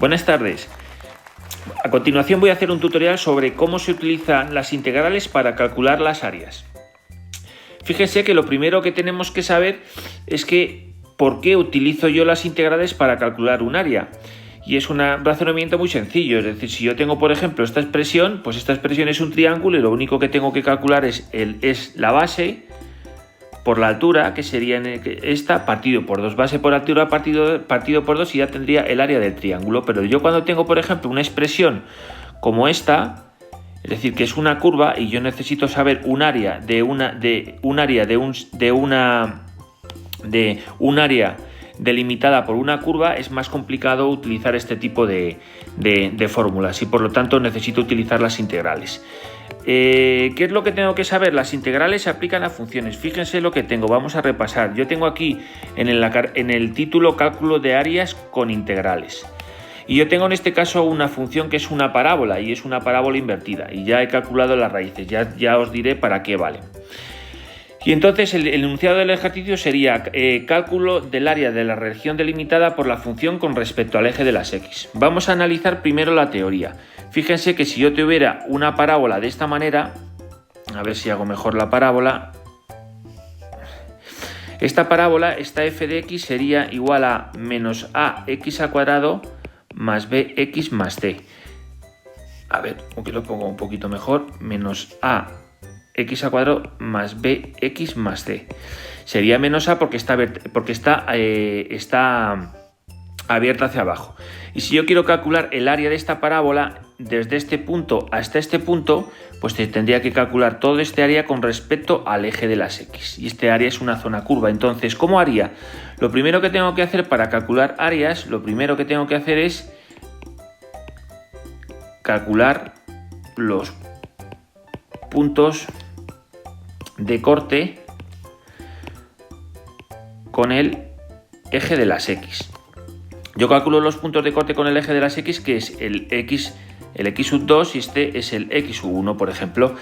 Buenas tardes. A continuación voy a hacer un tutorial sobre cómo se utilizan las integrales para calcular las áreas. Fíjense que lo primero que tenemos que saber es que ¿por qué utilizo yo las integrales para calcular un área? Y es un razonamiento muy sencillo, es decir, si yo tengo por ejemplo esta expresión, pues esta expresión es un triángulo y lo único que tengo que calcular es la base por la altura, que sería esta, partido por 2, base por altura partido por 2, y ya tendría el área del triángulo. Pero yo cuando tengo, por ejemplo, una expresión como esta, es decir, que es una curva, y yo necesito saber un área de un área delimitada por una curva, es más complicado utilizar este tipo de fórmulas y por lo tanto necesito utilizar las integrales. ¿Qué es lo que tengo que saber? Las integrales se aplican a funciones. Fíjense lo que tengo, vamos a repasar. Yo tengo aquí en el título cálculo de áreas con integrales. Y yo tengo en este caso una función que es una parábola, y es una parábola invertida. Y ya he calculado las raíces, ya os diré para qué vale. Y entonces el enunciado del ejercicio sería cálculo del área de la región delimitada por la función con respecto al eje de las X. Vamos a analizar primero la teoría. Fíjense que si yo tuviera una parábola de esta manera, a ver si hago mejor la parábola. Esta parábola, esta f de x sería igual a menos ax al cuadrado más bx más c. A ver, aunque lo pongo un poquito mejor, menos ax al cuadrado más bx más c. Sería menos a porque está abierta hacia abajo. Y si yo quiero calcular el área de esta parábola desde este punto hasta este punto, pues tendría que calcular todo este área con respecto al eje de las X. Y este área es una zona curva. Entonces, ¿cómo haría? Lo primero que tengo que hacer para calcular áreas, es calcular los puntos de corte con el eje de las X. Yo calculo los puntos de corte con el eje de las X, que es el x sub 2 y este es el x sub 1, por ejemplo.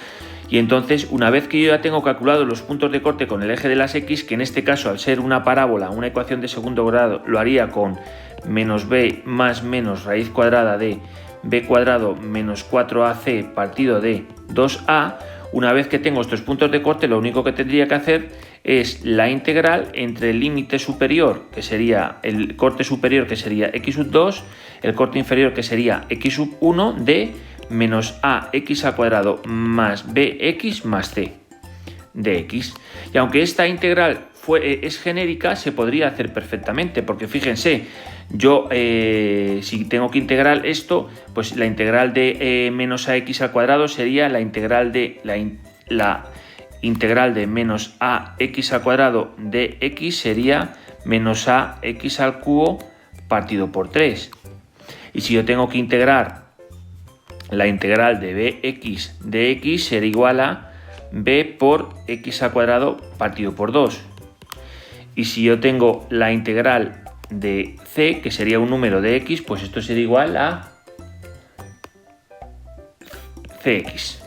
Y entonces, una vez que yo ya tengo calculado los puntos de corte con el eje de las X, que en este caso, al ser una parábola, una ecuación de segundo grado, lo haría con menos b más menos raíz cuadrada de b cuadrado menos 4ac partido de 2a, una vez que tengo estos puntos de corte, lo único que tendría que hacer es la integral entre el límite superior, que sería el corte superior, que sería x sub 2, el corte inferior, que sería x sub 1, de menos ax al cuadrado más bx más c de x. Y aunque esta integral es genérica, se podría hacer perfectamente, porque fíjense, yo si tengo que integrar esto, pues la integral de menos ax al cuadrado sería la integral de menos ax al cuadrado de x sería menos ax al cubo partido por 3. Y si yo tengo que integrar la integral de bx de x, será igual a b por x al cuadrado partido por 2. Y si yo tengo la integral de c, que sería un número de x, pues esto sería igual a cx.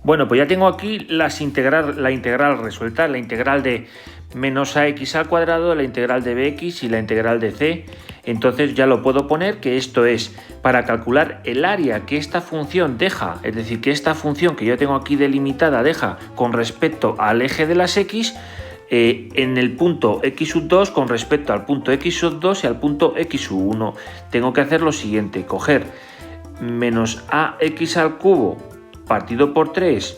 Bueno, pues ya tengo aquí la integral resuelta, la integral de menos ax al cuadrado, la integral de bx y la integral de c. Entonces ya lo puedo poner, que esto es para calcular el área que esta función deja, es decir, que esta función que yo tengo aquí delimitada deja con respecto al eje de las x, en el punto x sub 2 con respecto al punto x sub 2 y al punto x sub 1. Tengo que hacer lo siguiente, coger menos ax al cubo partido por 3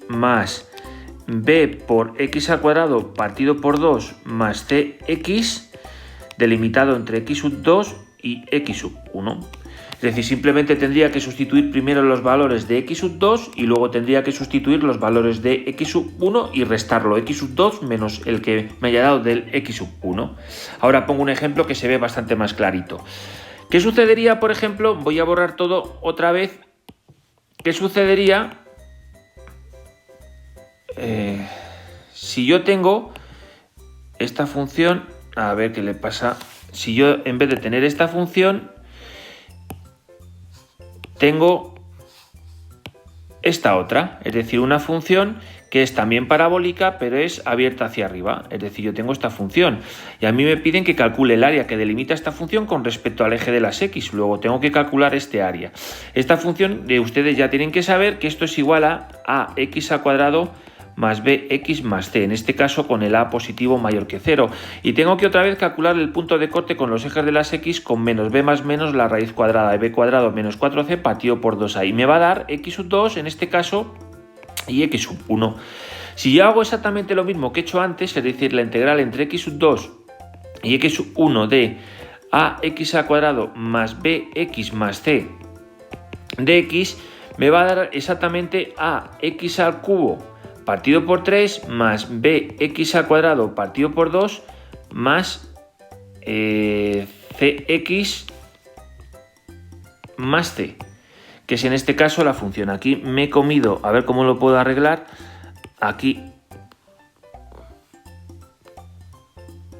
más b por x al cuadrado partido por 2 más cx delimitado entre x sub 2 y x sub 1. Es decir, simplemente tendría que sustituir primero los valores de x sub 2 y luego tendría que sustituir los valores de x sub 1 y restarlo, x sub 2 menos el que me haya dado del x sub 1. Ahora pongo un ejemplo que se ve bastante más clarito. ¿Qué sucedería, por ejemplo? Voy a borrar todo otra vez. ¿Qué sucedería si yo tengo esta función? A ver qué le pasa. Si yo, en vez de tener esta función, tengo esta otra, es decir, una función que es también parabólica, pero es abierta hacia arriba. Es decir, yo tengo esta función y a mí me piden que calcule el área que delimita esta función con respecto al eje de las x. Luego tengo que calcular este área. Esta función, ustedes ya tienen que saber que esto es igual a ax al cuadrado más bx más c, en este caso con el a positivo mayor que 0. Y tengo que otra vez calcular el punto de corte con los ejes de las x con menos b más menos la raíz cuadrada de b cuadrado menos 4c partido por 2a. Y me va a dar x sub 2 en este caso y x sub 1. Si yo hago exactamente lo mismo que he hecho antes, es decir, la integral entre x sub 2 y x sub 1 de ax al cuadrado más bx más c de x, me va a dar exactamente ax al cubo partido por 3 más bx al cuadrado partido por 2 más cx más c, que es en este caso la función. Aquí me he comido, a ver cómo lo puedo arreglar, aquí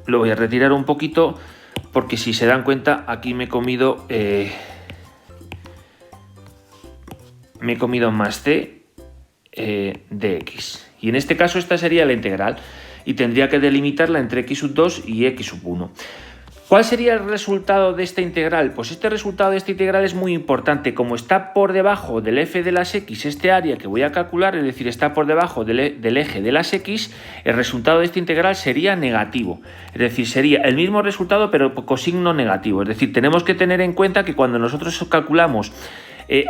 lo voy a retirar un poquito porque si se dan cuenta aquí me he comido más c de x, y en este caso esta sería la integral y tendría que delimitarla entre x sub 2 y x sub 1. ¿Cuál sería el resultado de esta integral? Pues este resultado de esta integral es muy importante. Como está por debajo del f de las x, este área que voy a calcular, es decir, está por debajo del eje de las x, el resultado de esta integral sería negativo. Es decir, sería el mismo resultado pero con signo negativo. Es decir, tenemos que tener en cuenta que cuando nosotros calculamos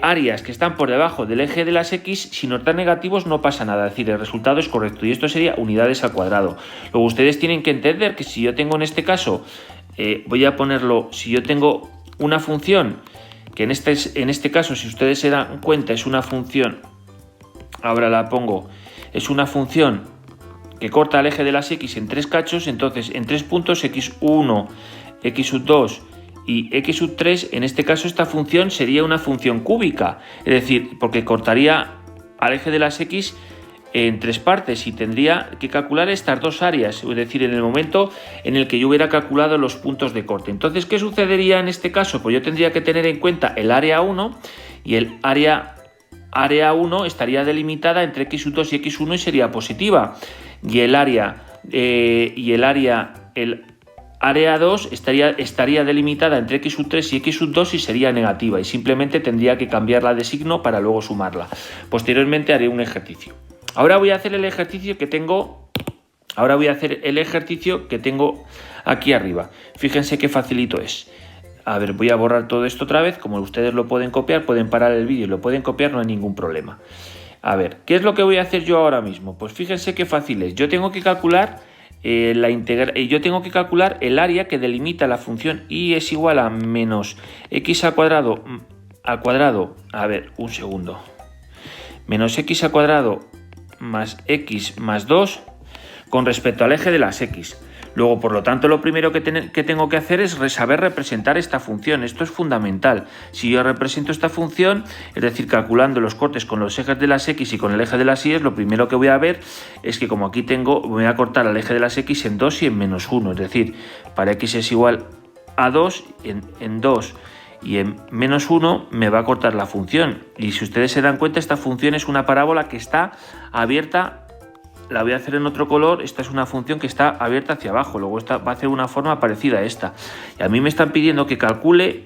áreas que están por debajo del eje de las x, si nos dan negativos no pasa nada, es decir, el resultado es correcto y esto sería unidades al cuadrado. Luego ustedes tienen que entender que si yo tengo en este caso, voy a ponerlo, si yo tengo una función, que en este caso si ustedes se dan cuenta es una función, ahora la pongo, es una función que corta el eje de las x en 3 cachos, entonces en 3 puntos x1, x sub 2 y x sub 3, en este caso esta función sería una función cúbica, es decir, porque cortaría al eje de las x en 3 partes y tendría que calcular estas dos áreas, es decir, en el momento en el que yo hubiera calculado los puntos de corte. Entonces, ¿qué sucedería en este caso? Pues yo tendría que tener en cuenta el área 1 y el área 1 estaría delimitada entre x sub 2 y x 1 y sería positiva, y el área 2 estaría delimitada entre x sub 3 y x sub 2 y sería negativa, y simplemente tendría que cambiarla de signo para luego sumarla. Posteriormente haré un ejercicio. Ahora voy a hacer el ejercicio que tengo aquí arriba. Fíjense qué facilito es. A ver, voy a borrar todo esto otra vez. Como ustedes lo pueden copiar, pueden parar el vídeo y lo pueden copiar, no hay ningún problema. A ver, ¿qué es lo que voy a hacer yo ahora mismo? Pues fíjense qué fácil es. Yo tengo que calcular tengo que calcular el área que delimita la función y es igual a menos x al cuadrado, a ver, un segundo, menos x al cuadrado más x más 2 con respecto al eje de las x. Luego, por lo tanto, lo primero que tengo que hacer es saber representar esta función. Esto es fundamental. Si yo represento esta función, es decir, calculando los cortes con los ejes de las x y con el eje de las y, lo primero que voy a ver es que como aquí voy a cortar al eje de las x en 2 y en menos 1. Es decir, para x es igual a 2, en 2 y en menos 1 me va a cortar la función. Y si ustedes se dan cuenta, esta función es una parábola que está abierta. La voy a hacer en otro color. Esta es una función que está abierta hacia abajo. Luego esta va a hacer una forma parecida a esta. Y a mí me están pidiendo que calcule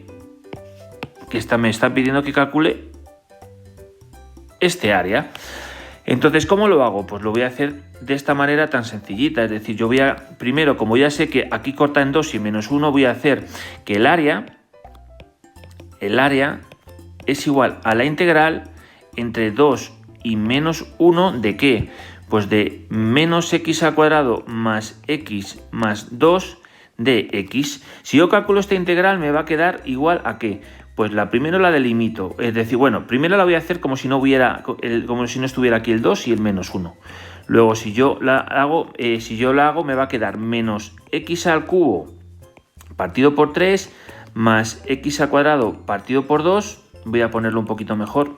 este área. Entonces, ¿cómo lo hago? Pues lo voy a hacer de esta manera tan sencillita. Es decir, yo primero, como ya sé que aquí corta en 2 y menos 1, voy a hacer que el área es igual a la integral entre 2 y menos 1 ¿de qué? Pues de menos x al cuadrado más x más 2 de x. Si yo calculo esta integral me va a quedar igual a ¿qué? Pues primero la delimito. Es decir, bueno, primero la voy a hacer como si no estuviera aquí el 2 y el menos 1. Luego si yo la hago me va a quedar menos x al cubo partido por 3 más x al cuadrado partido por 2. Voy a ponerlo un poquito mejor.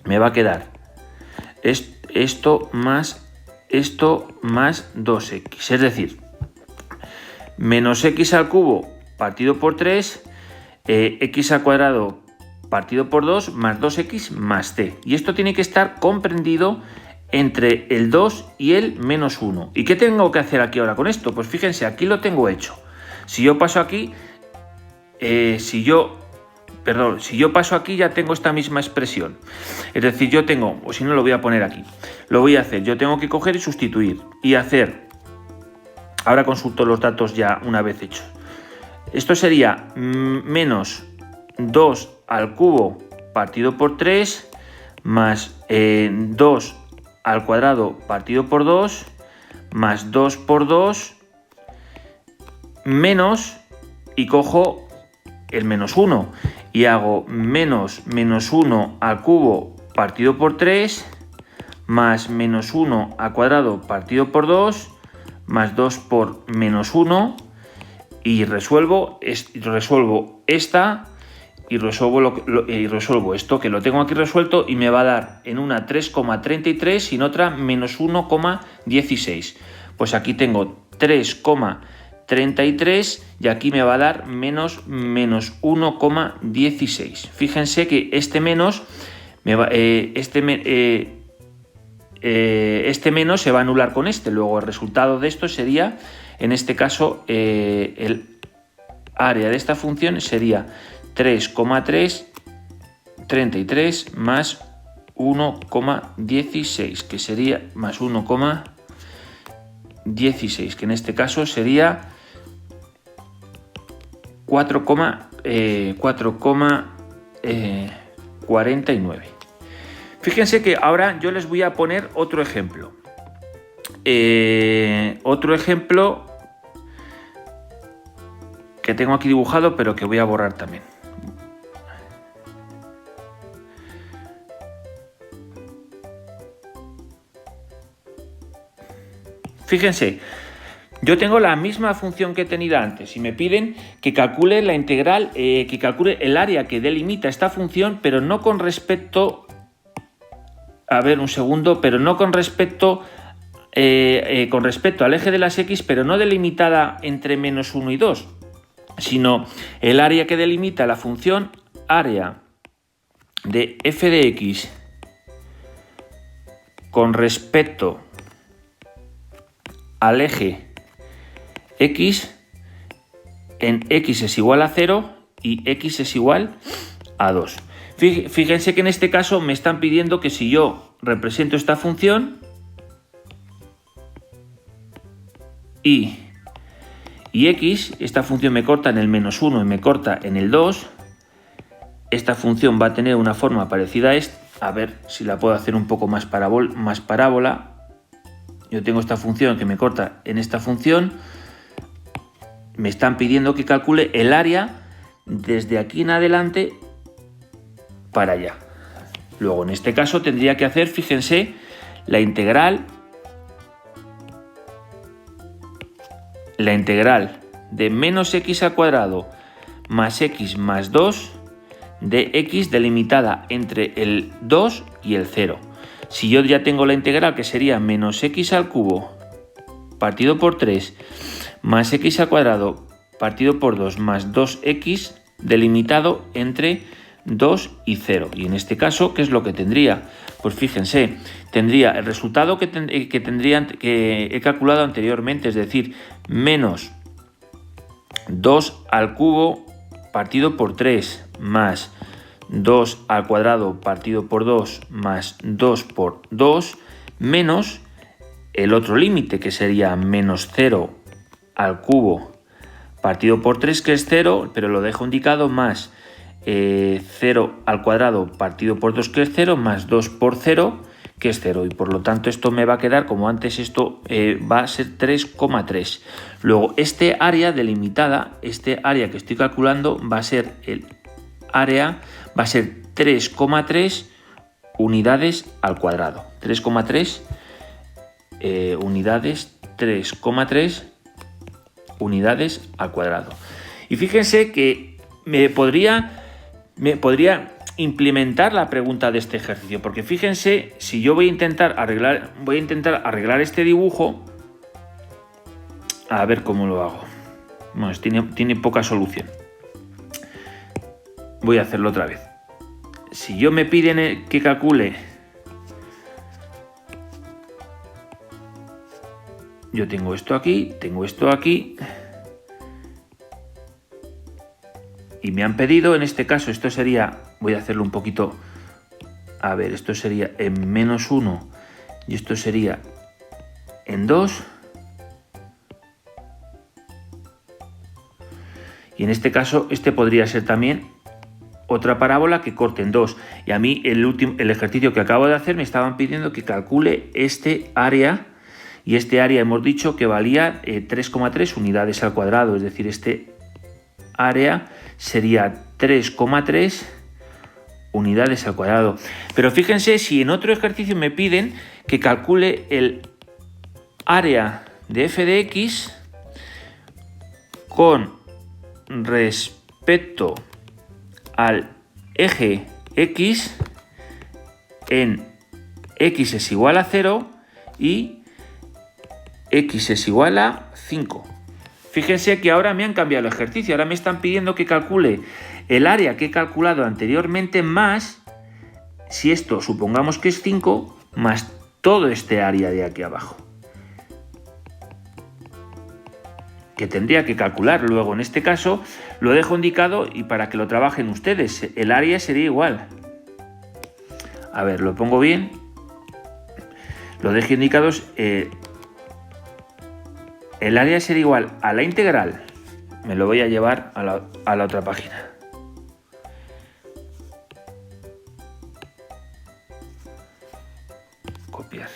Me va a quedar esto más 2x, es decir, menos x al cubo partido por 3, x al cuadrado partido por 2 más 2x más c. Y esto tiene que estar comprendido entre el 2 y el menos 1. ¿Y qué tengo que hacer aquí ahora con esto? Pues fíjense, aquí lo tengo hecho. Si yo paso aquí, si yo paso aquí ya tengo esta misma expresión. Es decir, yo tengo, o si no lo voy a poner aquí, lo voy a hacer, yo tengo que coger y sustituir y hacer, ahora consulto los datos ya una vez hechos. Esto sería menos 2 al cubo partido por 3 más 2 al cuadrado partido por 2 más 2 por 2 menos, y cojo el menos 1 y hago menos 1 al cubo partido por 3 más menos 1 al cuadrado partido por 2 más 2 por menos 1 y resuelvo esta y resuelvo esto, que lo tengo aquí resuelto, y me va a dar en una 3,33 y en otra menos 1,16. Pues aquí tengo 3,33 y aquí me va a dar menos 1,16. Fíjense que este menos este menos se va a anular con este. Luego el resultado de esto sería, en este caso, el área de esta función sería 3,33 más 1,16, que sería más 1,16, que en este caso sería 4,49. Fíjense que ahora yo les voy a poner otro ejemplo. Otro ejemplo que tengo aquí dibujado, pero que voy a borrar también. Fíjense, yo tengo la misma función que he tenido antes y me piden que calcule la integral, que calcule el área que delimita esta función, pero no con respecto, pero no con respecto al eje de las x, pero no delimitada entre menos 1 y 2, sino el área que delimita la función área de f de x con respecto al eje x en x es igual a 0 y x es igual a 2. Fíjense que en este caso me están pidiendo que si yo represento esta función y x, esta función me corta en el menos 1 y me corta en el 2, esta función va a tener una forma parecida a esta. A ver si la puedo hacer un poco más parábola. Yo tengo esta función que me corta en esta función. Me están pidiendo que calcule el área desde aquí en adelante para allá. Luego, en este caso, tendría que hacer, fíjense, la integral de menos x al cuadrado más x más 2 de x delimitada entre el 2 y el 0. Si yo ya tengo la integral, que sería menos x al cubo partido por 3 más x al cuadrado partido por 2 más 2x delimitado entre 2 y 0. Y en este caso, ¿qué es lo que tendría? Pues fíjense, tendría el resultado que he calculado anteriormente, es decir, menos 2 al cubo partido por 3 más 2 al cuadrado partido por 2 más 2 por 2 menos el otro límite, que sería menos 0 al cubo partido por 3, que es 0, pero lo dejo indicado, más 0 al cuadrado partido por 2, que es 0, más 2 por 0, que es 0. Y por lo tanto esto me va a quedar, como antes, esto va a ser 3,3. Luego este área delimitada, este área que estoy calculando, va a ser el área, va a ser 3,3 unidades al cuadrado. 3,3 unidades, 3,3 unidades al cuadrado. Y fíjense que me podría implementar la pregunta de este ejercicio, porque fíjense, si yo voy a intentar arreglar este dibujo, a ver cómo lo hago. Bueno, tiene poca solución. Voy a hacerlo otra vez. si yo me piden que calcule, yo tengo esto aquí, y me han pedido, en este caso esto sería, voy a hacerlo un poquito, a ver, esto sería en -1 y esto sería en 2. Y en este caso, este podría ser también otra parábola que corte en 2. Y a mí el ejercicio que acabo de hacer me estaban pidiendo que calcule este área. Y este área hemos dicho que valía 3,3 unidades al cuadrado. Es decir, este área sería 3,3 unidades al cuadrado. Pero fíjense, si en otro ejercicio me piden que calcule el área de f de x con respecto al eje x en x es igual a 0 y x es igual a 5. Fíjense que ahora me han cambiado el ejercicio, ahora me están pidiendo que calcule el área que he calculado anteriormente más, si esto supongamos que es 5, más todo este área de aquí abajo, que tendría que calcular. Luego, en este caso, lo dejo indicado y para que lo trabajen ustedes, el área sería igual. A ver, lo pongo bien. Lo dejo indicados. El área sería igual a la integral. Me lo voy a llevar a la otra página. Copiar.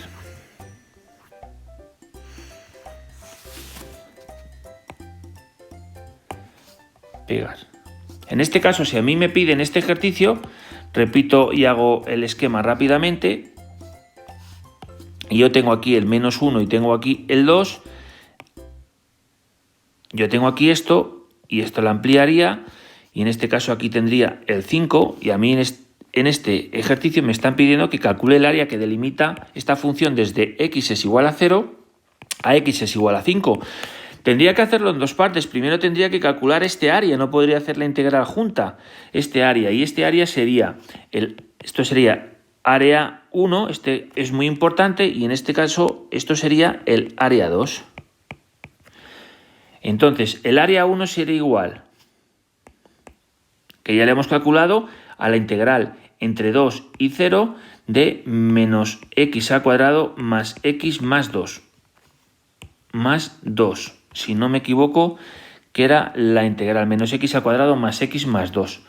Pegar. En este caso, si a mí me piden este ejercicio, repito y hago el esquema rápidamente. Y yo tengo aquí el -1 y tengo aquí el 2. Yo tengo aquí esto y esto lo ampliaría. Y en este caso aquí tendría el 5. Y a mí en este ejercicio me están pidiendo que calcule el área que delimita esta función desde x es igual a 0 a x es igual a 5. Tendría que hacerlo en dos partes. Primero tendría que calcular este área, no podría hacer la integral junta. Este área, y este área sería, esto sería área 1, este es muy importante, y en este caso esto sería el área 2. Entonces, el área 1 sería igual, que ya le hemos calculado, a la integral entre 2 y 0 de menos x al cuadrado más x más 2. Más 2. Si no me equivoco, que era la integral menos x al cuadrado más x más 2,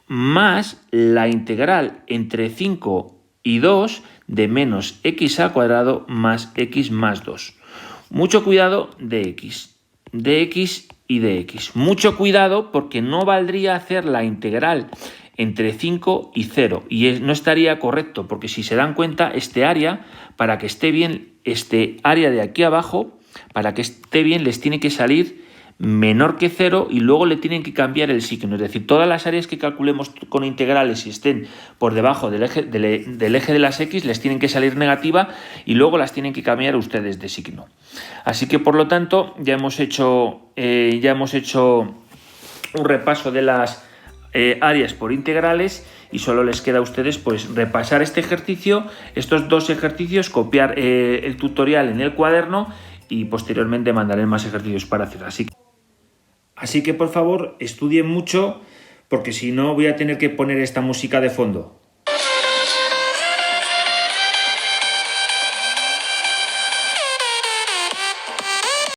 más la integral entre 5 y 2 de menos x al cuadrado más x más 2. Mucho cuidado de x y de x. Mucho cuidado porque no valdría hacer la integral entre 5 y 0 y no estaría correcto, porque si se dan cuenta, este área, para que esté bien, este área de aquí abajo, para que esté bien, les tiene que salir menor que 0 y luego le tienen que cambiar el signo. Es decir, todas las áreas que calculemos con integrales y estén por debajo del eje de las x les tienen que salir negativa y luego las tienen que cambiar ustedes de signo. Así que, por lo tanto, ya hemos hecho un repaso de las áreas por integrales y solo les queda a ustedes pues repasar este ejercicio, estos dos ejercicios, copiar el tutorial en el cuaderno y posteriormente mandaré más ejercicios para hacer. Así que por favor estudien mucho, porque si no voy a tener que poner esta música de fondo.